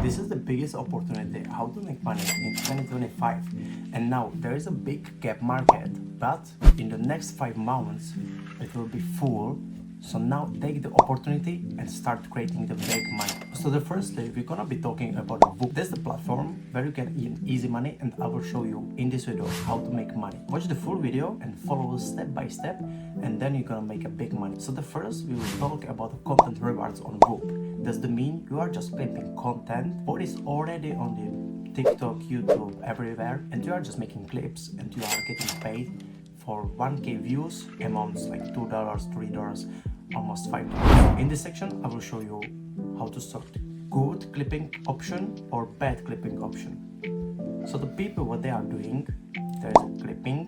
This is the biggest opportunity how to make money in 2025. And now there is a big gap market, but in the next 5 months it will be full. So now take the opportunity and start creating the big money. So the firstly, we're gonna be talking about Whop. That's the platform where you can earn easy money, and I will show you in this video how to make money. Watch the full video and follow step by step, and then you're gonna make a big money. So the first, we will talk about the content rewards on Whop. Does that mean you are just clipping content what is already on the TikTok, YouTube, everywhere, and you are just making clips and you are getting paid for 1k views, amounts like $2, $3, almost $5. In this section, I will show you how to sort good clipping option or bad clipping option. So the people, what they are doing, there is a clipping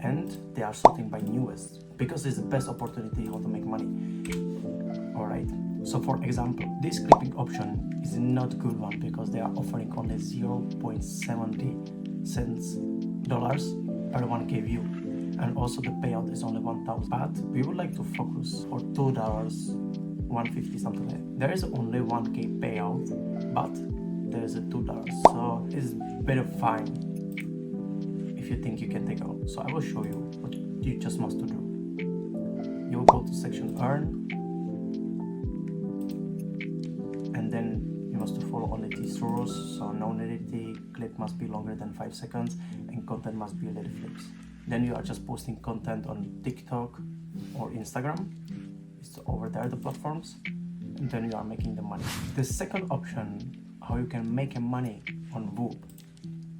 and they are sorting by newest because it's the best opportunity how to make money. Alright, so for example, this clipping option is not good one because they are offering only 0.70 cents dollars per 1k view, and also the payout is only 1,000. But we would like to focus for $2, $1.50 something like that. There is only 1k payout, but there is a $2, so it's better fine if you think you can take out. So I will show you what you just must to do. You will go to section earn, and then you must follow only these rules. So no nudity, clip must be longer than 5 seconds, and content must be little flips. Then you are just posting content on TikTok or Instagram. It's over there, the platforms, and then you are making the money. The second option, how you can make money on Whop,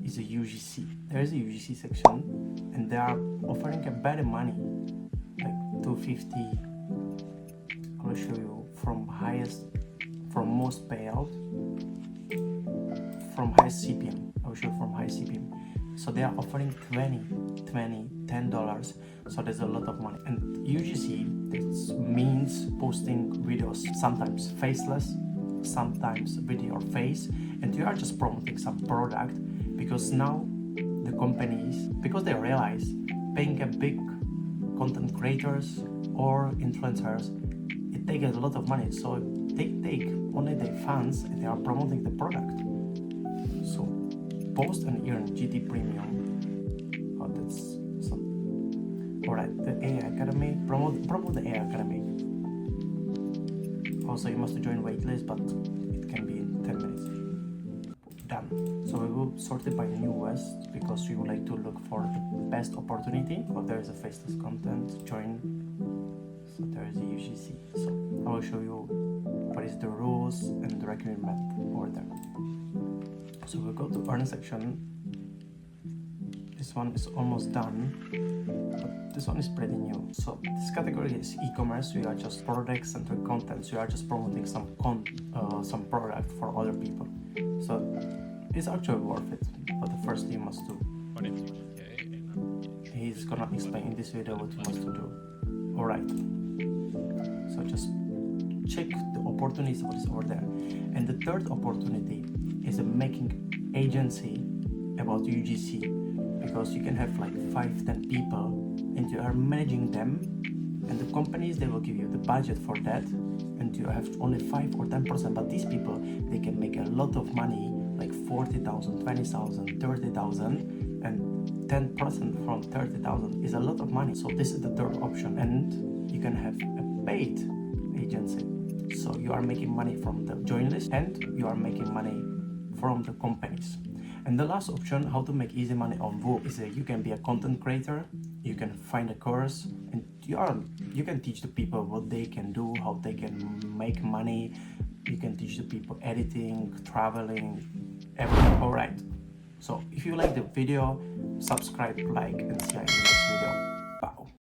is a UGC. There is a UGC section, and they are offering a better money, like 250. I will show you from most payout, from highest CPM. I will show you from high CPM. So they are offering $10. So there's a lot of money. And UGC, this means posting videos, sometimes faceless, sometimes with your face, and you are just promoting some product, because now the companies, because they realize paying a big content creators or influencers, it takes a lot of money. So they take only their fans and they are promoting the product. So post and earn GT Premium. Oh, that's some. Alright, the AI Academy. Promote the AI Academy. Also, you must join waitlist, but it can be in 10 minutes. Done. So we will sort it by newest because we would like to look for the best opportunity. Oh, there is a faceless content. Join. So there is a UGC. So I will show you what is the rules and the requirement over there. So we'll go to earn section. This one is almost done, but this one is pretty new. So this category is e-commerce. We are just product-centered content. So you are just promoting some product for other people. So it's actually worth it. But the first you must do. He's gonna explain in this video what you must to do. Alright. So just check the opportunities what is over there. And the third opportunity is making agency about UGC, because you can have like 5-10 people and you are managing them, and the companies, they will give you the budget for that, and you have only 5 or 10%, but these people, they can make a lot of money, like 40,000, 20,000, 30,000, and 10% from 30,000 is a lot of money. So this is the third option, and you can have a paid agency. So you are making money from the join list and you are making money from the companies. And the last option, how to make easy money on Whop, is that you can be a content creator, you can find a course, and you can teach the people what they can do, how they can make money. You can teach the people editing, traveling, everything. Alright, so if you like the video, subscribe, like, and see you in the next video.